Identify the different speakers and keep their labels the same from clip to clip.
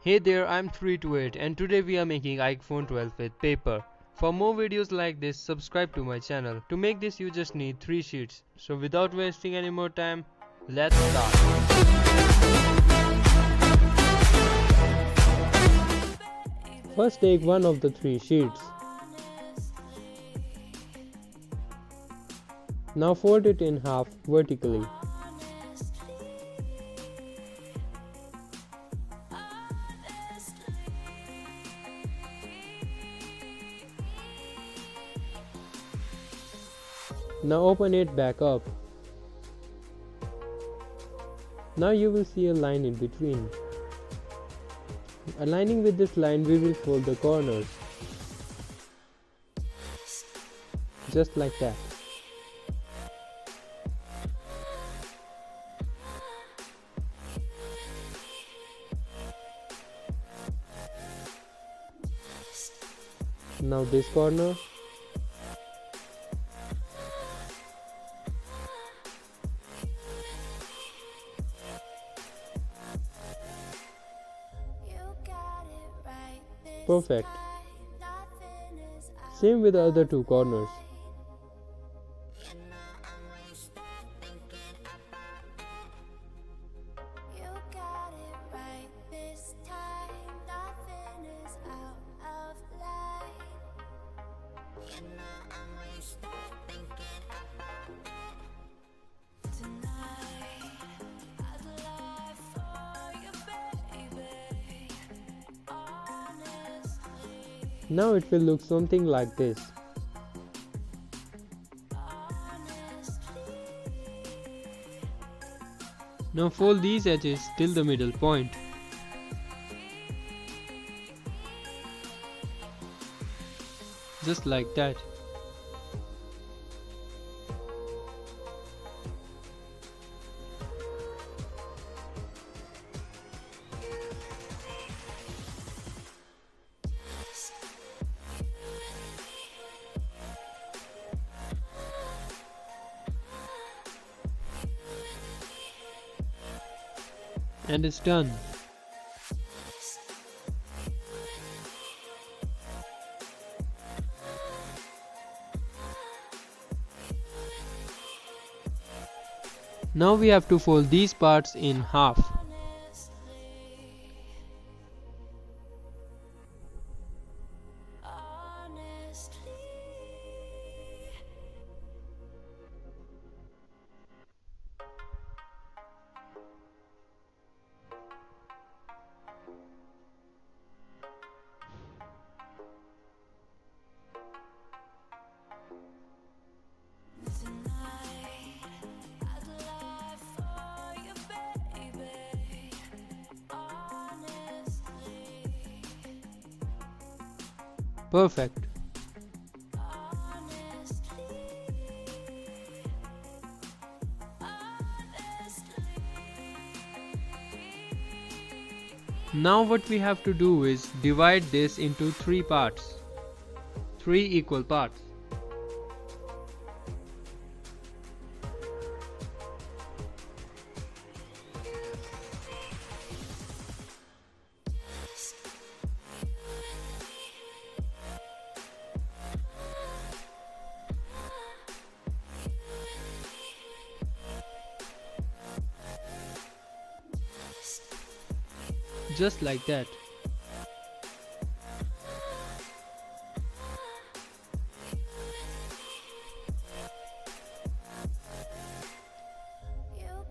Speaker 1: Hey there, I'm 328 and today we are making iPhone 12 with paper. For more videos like this, subscribe to my channel. To make this you just need 3 sheets. So without wasting any more time, let's start. First take one of the 3 sheets. Now fold it in half vertically. Now open it back up. Now you will see a line in between. Aligning with this line, we will fold the corners. Just like that. Now this corner. Perfect. Same with the other 2 corners. Now it will look something like this. Now fold these edges till the middle point. Just like that. And it's done. Now we have to fold these parts in half. Perfect. Now what we have to do is divide this into 3 parts. 3 equal parts. Just like that.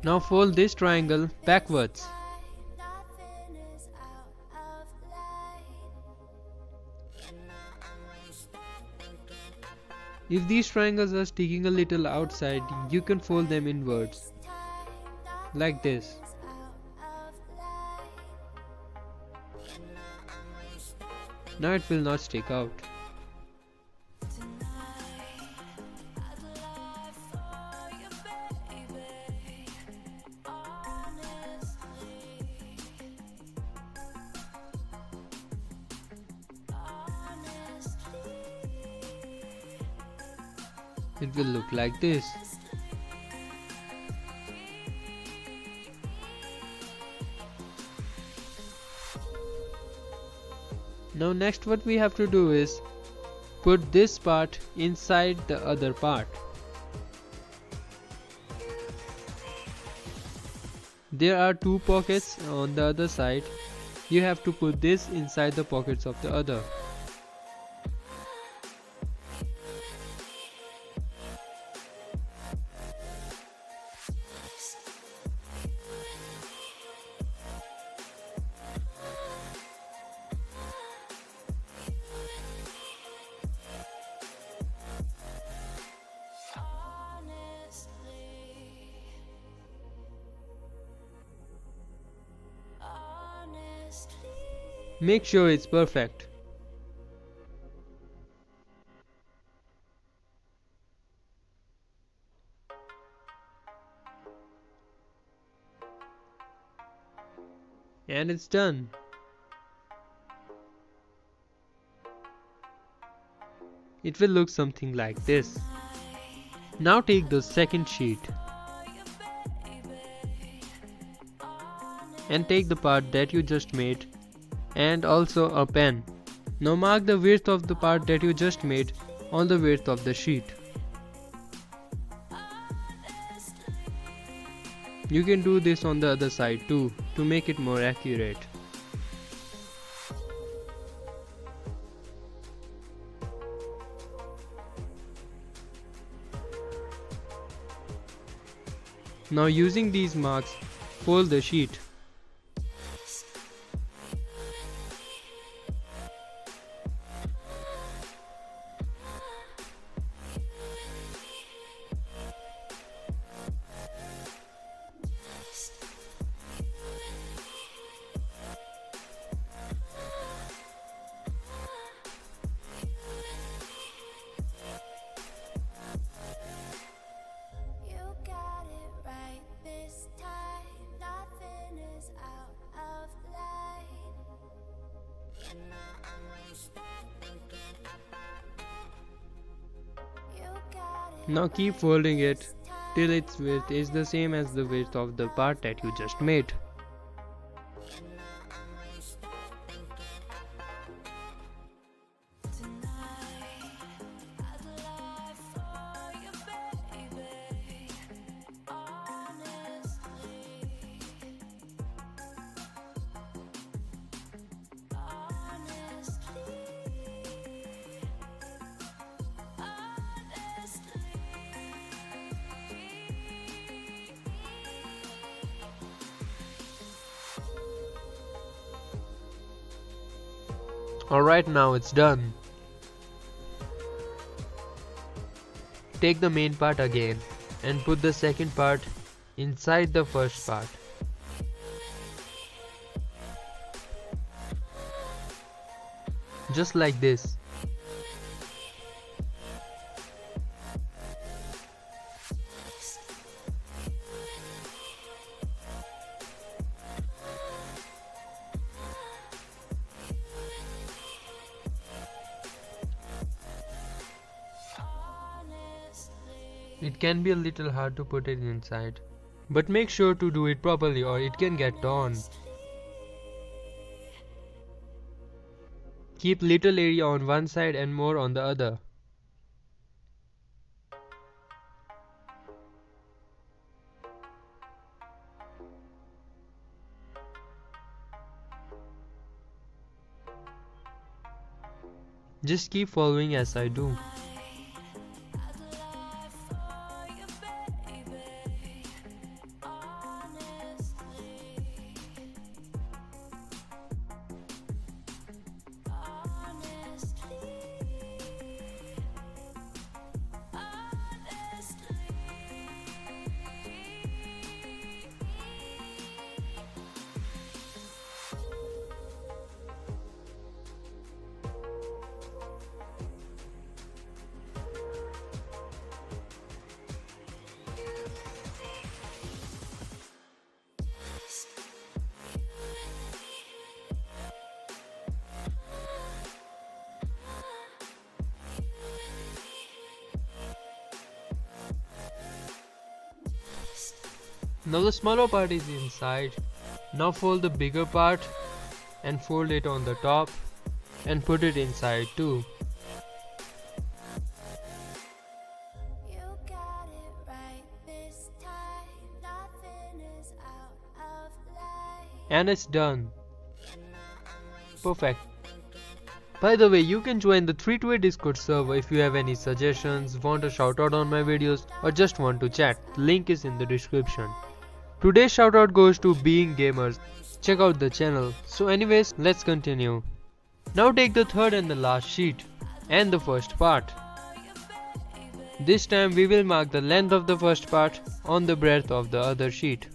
Speaker 1: Now fold this triangle backwards. If these triangles are sticking a little outside, you can fold them inwards. Like this. Now it will not stick out. It will look like this. Now next what we have to do is put this part inside the other part. There are two pockets on the other side. You have to put this inside the pockets of the other. Make sure it's perfect. And it's done. It will look something like this. Now take the second sheet and take the part that you just made and also a pen. Now mark the width of the part that you just made on the width of the sheet. You can do this on the other side too to make it more accurate. Now using these marks, fold the sheet. Now keep folding it till its width is the same as the width of the part that you just made. Alright, now it's done. Take the main part again and put the second part inside the first part. Just like this. It can be a little hard to put it inside, but make sure to do it properly or it can get torn. Keep little area on one side and more on the other. Just keep following as I do. Now the smaller part is inside. Now fold the bigger part and fold it on the top and put it inside too. And it's done. Perfect. By the way, you can join the 3-way Discord server if you have any suggestions, want a shoutout on my videos, or just want to chat. The link is in the description. Today's shoutout goes to Being Gamers. Check out the channel. So anyways, let's continue. Now take the third and the last sheet and the first part. This time we will mark the length of the first part on the breadth of the other sheet.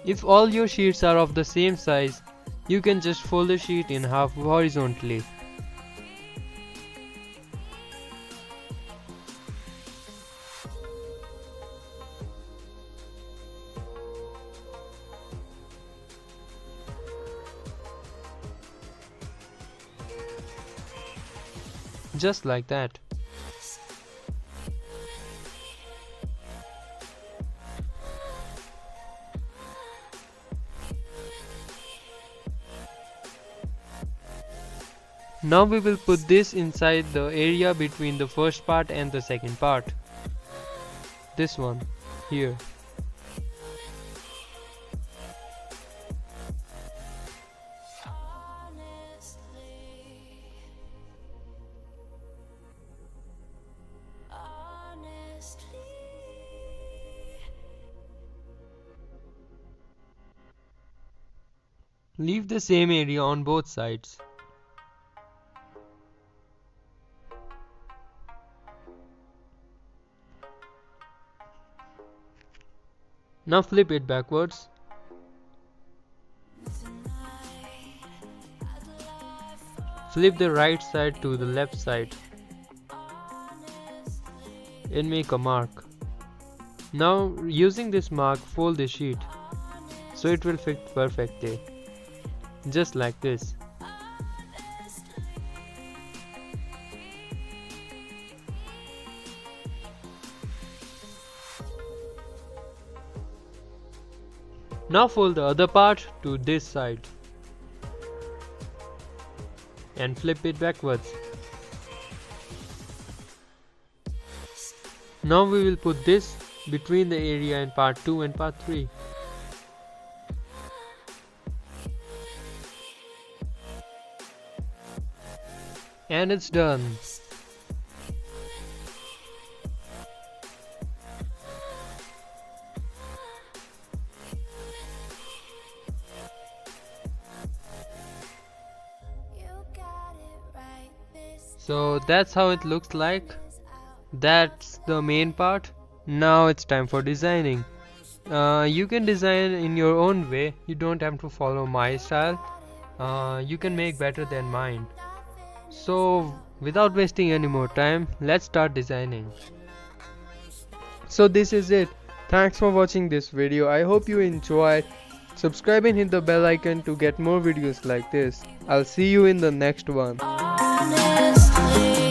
Speaker 1: If all your sheets are of the same size, you can just fold the sheet in half horizontally. Just like that. Now we will put this inside the area between the first part and the second part. This one, here. Leave the same area on both sides. Now flip it backwards. Flip the right side to the left side and make a mark. Now using this mark, fold the sheet so it will fit perfectly. Just like this. Now fold the other part to this side and flip it backwards. Now we will put this between the area in part 2 and part 3. And it's done. So that's how it looks like. That's the main part. Now it's time for designing. You can design in your own way. You don't have to follow my style. You can make better than mine. So without wasting any more time, let's start designing. So this is it. Thanks for watching this video. I hope you enjoyed. Subscribe and hit the bell icon to get more videos like this. I'll see you in the next one. Honestly.